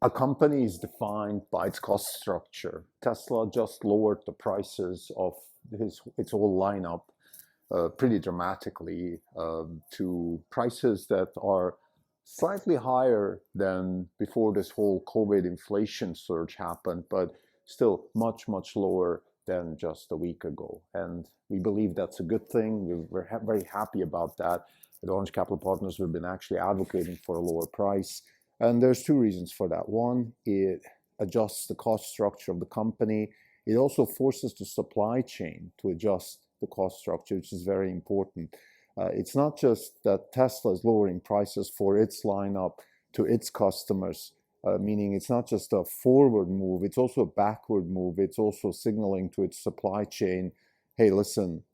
A company is defined by its cost structure. Tesla just lowered the prices of its whole lineup pretty dramatically to prices that are slightly higher than before this whole COVID inflation surge happened, but still much, much lower than just a week ago. And we believe that's a good thing. We're very happy about that. At Orange Capital Partners, we've been actually advocating for a lower price. And there's two reasons for that. One, it adjusts the cost structure of the company. It also forces the supply chain to adjust the cost structure, which is very important. It's not just that Tesla is lowering prices for its lineup to its customers, meaning it's not just a forward move, it's also a backward move. It's also signaling to its supply chain, hey, listen,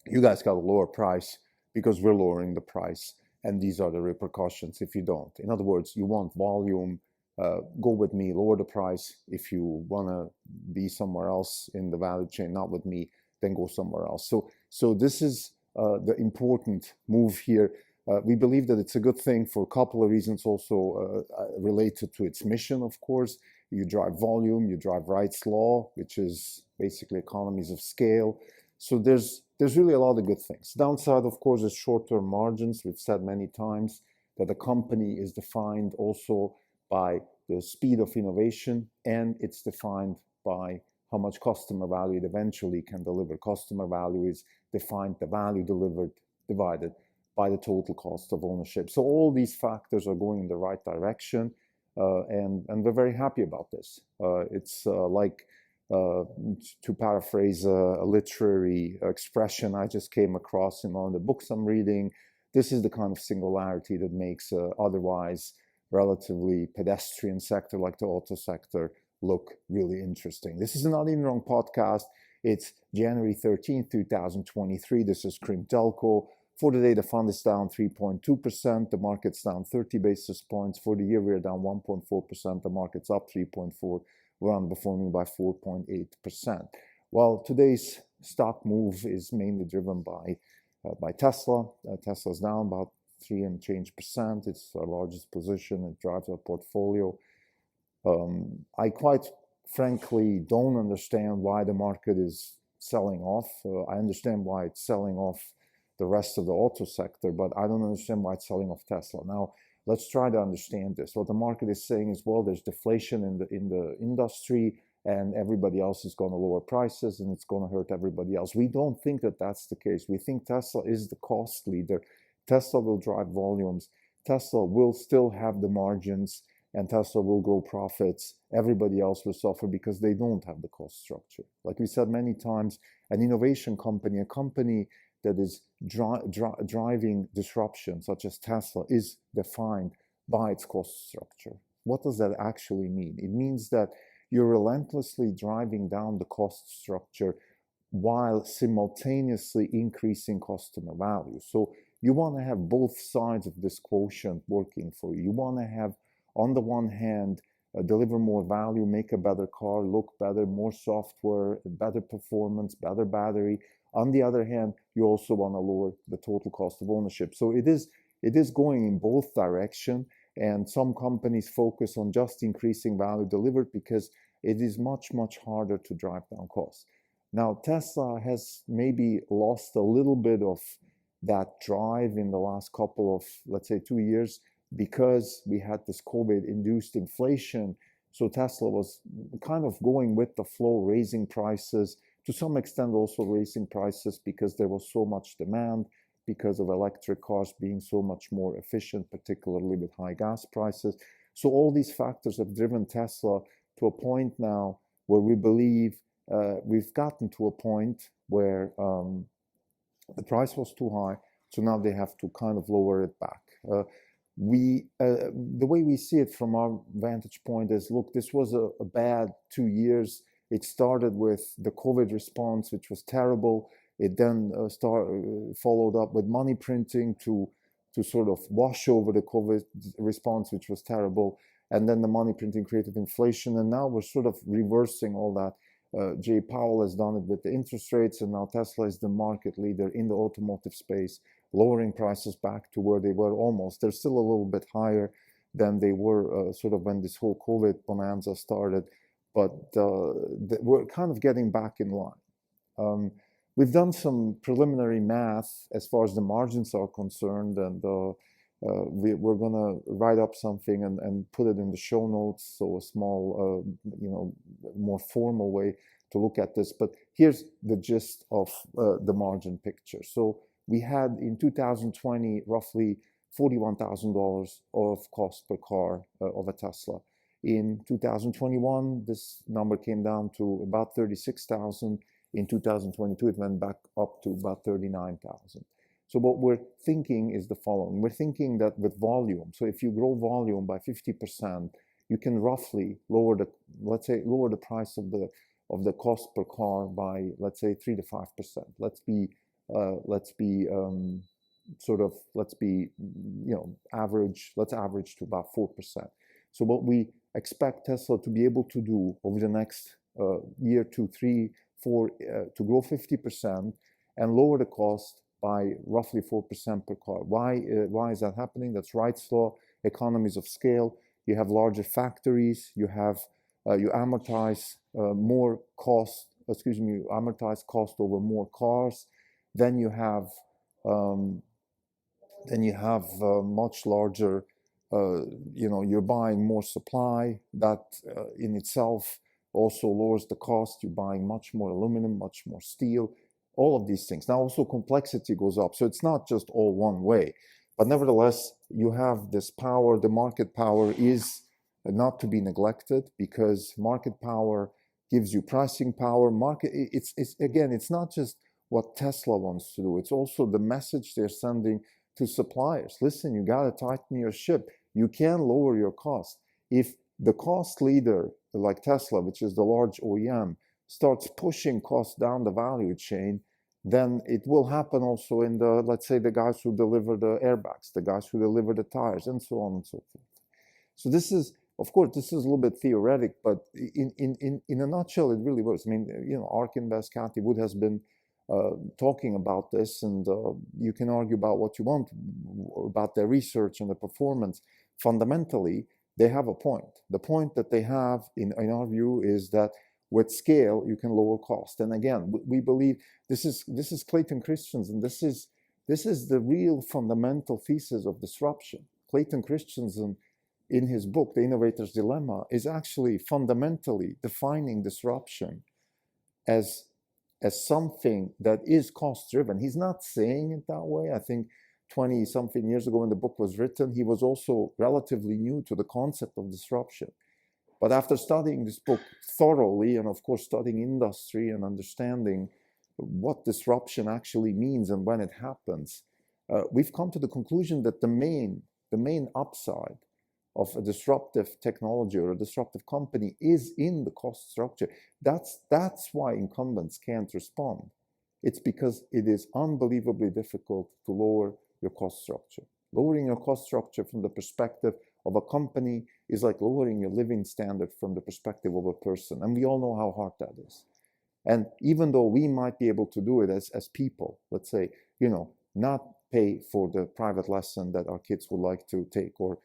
you guys got a lower price because we're lowering the price. And these are the repercussions if you don't. In other words, you want volume, go with me, lower the price. If you want to be somewhere else in the value chain, not with me, then go somewhere else. So this is the important move here. We believe that it's a good thing for a couple of reasons, also related to its mission, of course. You drive volume, you drive Wright's law, which is basically economies of scale. So there's really a lot of good things. Downside, of course, is short-term margins. We've said many times that a company is defined also by the speed of innovation, and it's defined by how much customer value it eventually can deliver. Customer value is defined, the value delivered divided by the total cost of ownership. So all these factors are going in the right direction, and we're very happy about this. It's like, to paraphrase a literary expression I just came across in one of the books I'm reading, this is the kind of singularity that makes otherwise relatively pedestrian sector like the auto sector look really interesting. This is a Not Even Wrong podcast. It's January 13th, 2023. This is Krim Telco. For the day, the fund is down 3.2%. The market's down 30 basis points. For the year, we're down 1.4%. The market's up 3.4%. We're underperforming by 4.8%. Well, today's stock move is mainly driven by Tesla. Tesla's down about 3 and change percent. It's our largest position. It drives our portfolio. I quite frankly don't understand why the market is selling off. I understand why it's selling off the rest of the auto sector, but I don't understand why it's selling off Tesla. Now, let's try to understand this. What the market is saying is, well, there's deflation in the industry, and everybody else is going to lower prices, and it's going to hurt everybody else. We don't think that that's the case. We think Tesla is the cost leader. Tesla will drive volumes. Tesla will still have the margins, and Tesla will grow profits. Everybody else will suffer because they don't have the cost structure. Like we said many times, an innovation company, a company that is driving disruption, such as Tesla, is defined by its cost structure. What does that actually mean? It means that you're relentlessly driving down the cost structure while simultaneously increasing customer value. So you want to have both sides of this quotient working for you. You want to have, on the one hand, deliver more value, make a better car, look better, more software, better performance, better battery. On the other hand, you also want to lower the total cost of ownership. So it is going in both directions, and some companies focus on just increasing value delivered because it is much, much harder to drive down costs. Now, Tesla has maybe lost a little bit of that drive in the last couple of, let's say, 2 years, because we had this COVID-induced inflation. So Tesla was kind of going with the flow, raising prices, to some extent also raising prices because there was so much demand, because of electric cars being so much more efficient, particularly with high gas prices. So all these factors have driven Tesla to a point now where we believe we've gotten to a point where the price was too high, so now they have to kind of lower it back. The way we see it from our vantage point is, look, this was a bad 2 years. It started with the COVID response, which was terrible. It then followed up with money printing to sort of wash over the COVID response, which was terrible. And then the money printing created inflation. And now we're sort of reversing all that. Jay Powell has done it with the interest rates, and now Tesla is the market leader in the automotive space, lowering prices back to where they were almost. They're still a little bit higher, than they were sort of when this whole COVID bonanza started, but we're kind of getting back in line. We've done some preliminary math as far as the margins are concerned, and we're going to write up something and put it in the show notes, so a small, more formal way to look at this. But here's the gist of the margin picture. So we had in 2020 roughly $41,000 of cost per car of a Tesla. In 2021, this number came down to about 36,000. In 2022, it went back up to about 39,000. So what we're thinking is the following. We're thinking that with volume, so if you grow volume by 50%, you can roughly lower the price of the cost per car by, let's say, 3 to 5%. Let's be average. Let's average to about 4%. So what we expect Tesla to be able to do over the next year, 2, 3, 4, to grow 50% and lower the cost by roughly 4% per car. Why is that happening? That's Wright's law, economies of scale. You have larger factories. You amortize more cost. You amortize cost over more cars. Then you have much larger. You're buying more supply. That in itself also lowers the cost. You're buying much more aluminum, much more steel, all of these things. Now also complexity goes up. So it's not just all one way. But nevertheless, you have this power. The market power is not to be neglected, because market power gives you pricing power. It's not just what Tesla wants to do. It's also the message they're sending to suppliers. Listen, you got to tighten your ship. You can lower your cost. If the cost leader, like Tesla, which is the large OEM, starts pushing costs down the value chain, then it will happen also in let's say, the guys who deliver the airbags, the guys who deliver the tires, and so on and so forth. So this is, of course, this is a little bit theoretic, but in a nutshell, it really works. I mean, ARK Invest, Cathie Wood has been talking about this, and you can argue about what you want about their research and the performance. Fundamentally, they have a point. The point that they have, in our view, is that with scale, you can lower cost. And again, we believe this is Clayton Christensen. This is the real fundamental thesis of disruption. Clayton Christensen, in his book, The Innovator's Dilemma, is actually fundamentally defining disruption as something that is cost-driven. He's not saying it that way. I think 20-something years ago when the book was written, he was also relatively new to the concept of disruption. But after studying this book thoroughly, and of course studying industry and understanding what disruption actually means and when it happens, we've come to the conclusion that the main upside of a disruptive technology or a disruptive company is in the cost structure. That's why incumbents can't respond. It's because it is unbelievably difficult to lower your cost structure. Lowering your cost structure from the perspective of a company is like lowering your living standard from the perspective of a person. And we all know how hard that is. And even though we might be able to do it as people, let's say, not pay for the private lesson that our kids would like to take, or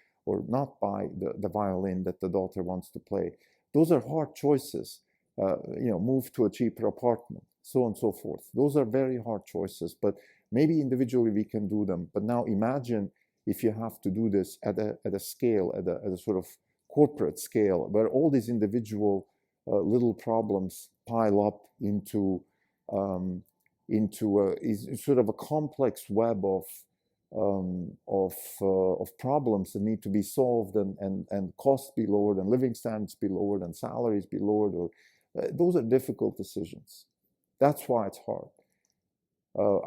not buy the violin that the daughter wants to play. Those are hard choices. Move to a cheaper apartment, so on and so forth. Those are very hard choices, but maybe individually we can do them. But now imagine if you have to do this at a scale, at a sort of corporate scale, where all these individual little problems pile up into sort of a complex web of problems that need to be solved, and costs be lowered, and living standards be lowered, and salaries be lowered. Or those are difficult decisions. That's why it's hard.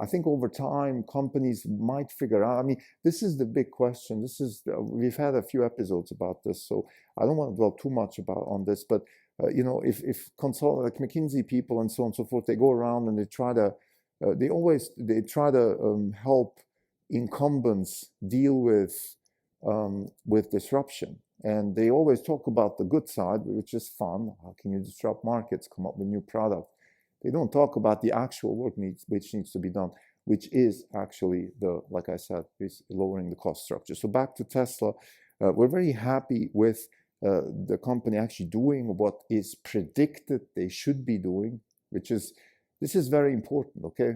I think over time, companies might figure out. I mean, this is the big question. We've had a few episodes about this, so I don't want to dwell too much on this. But if consult like McKinsey people and so on and so forth, they go around and they try to help incumbents deal with disruption, and they always talk about the good side, which is fun. How can you disrupt markets, come up with new products? They don't talk about the actual work which needs to be done, which is actually like I said, is lowering the cost structure. So back to Tesla, We're very happy with the company actually doing what is predicted they should be doing, this is very important, okay?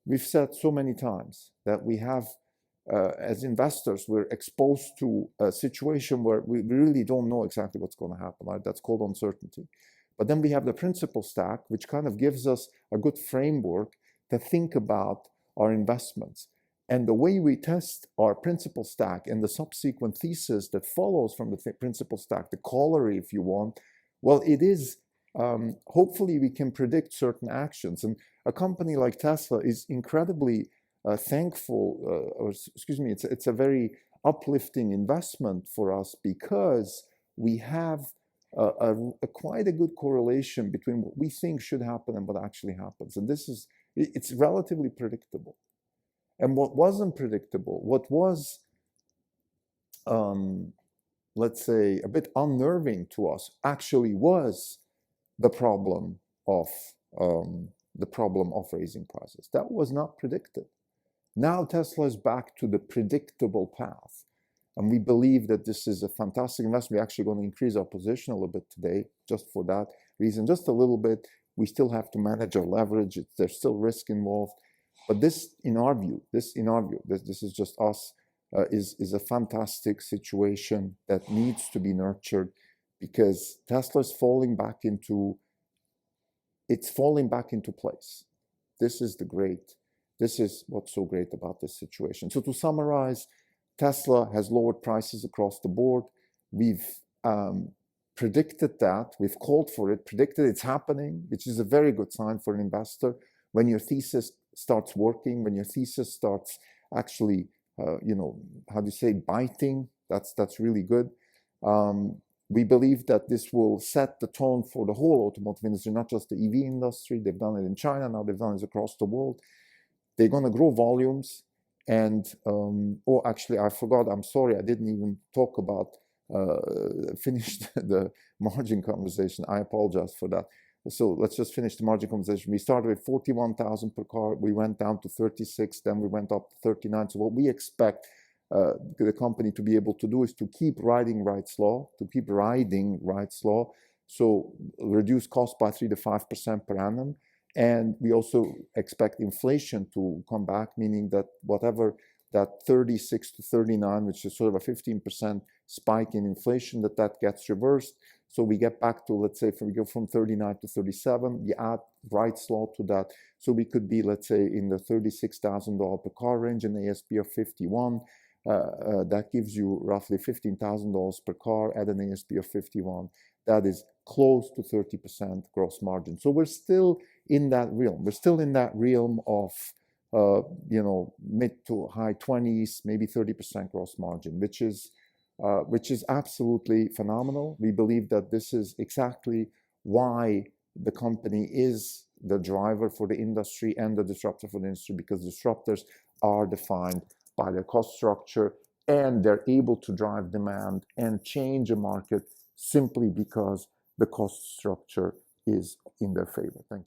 We've said so many times that we have, as investors, we're exposed to a situation where we really don't know exactly what's going to happen, right? That's called uncertainty. But then we have the principal stack, which kind of gives us a good framework to think about our investments. And the way we test our principal stack and the subsequent thesis that follows from the principal stack, the corollary, if you want, well, it is, hopefully we can predict certain actions. And a company like Tesla is incredibly thankful, it's a very uplifting investment for us because we have quite a good correlation between what we think should happen and what actually happens. And it's relatively predictable. And what wasn't predictable, what was, let's say, a bit unnerving to us, actually was the problem of raising prices. That was not predicted. Now Tesla is back to the predictable path. And we believe that this is a fantastic investment. We're actually going to increase our position a little bit today, just for that reason, just a little bit. We still have to manage our leverage. There's still risk involved. But this, in our view, this is just us, is a fantastic situation that needs to be nurtured because Tesla is falling back into place. This is what's so great about this situation. So to summarize, Tesla has lowered prices across the board. We've predicted that, we've called for it, predicted it's happening, which is a very good sign for an investor. When your thesis starts working, when your thesis starts actually, biting, that's really good. We believe that this will set the tone for the whole automotive industry, not just the EV industry. They've done it in China, now they've done it across the world. They're going to grow volumes. And, actually, I forgot, I'm sorry, I didn't even talk about, finish the margin conversation. I apologize for that. So let's just finish the margin conversation. We started with 41,000 per car. We went down to 36, then we went up to 39. So what we expect the company to be able to do is to keep riding Wright's Law, so reduce cost by 3 to 5% per annum. And we also expect inflation to come back, meaning that whatever that 36 to 39, which is sort of a 15% spike in inflation, that gets reversed. So we get back to, let's say, we go from 39 to 37, you add Wright's Law to that. So we could be, let's say, in the $36,000 per car range, an ASP of 51. That gives you roughly $15,000 per car at an ASP of 51. That is close to 30% gross margin. So we're still in that realm. We're still in that realm of, mid to high 20s, maybe 30% gross margin, which is absolutely phenomenal. We believe that this is exactly why the company is the driver for the industry and the disruptor for the industry, because disruptors are defined by their cost structure and they're able to drive demand and change a market simply because the cost structure is in their favor. Thank you.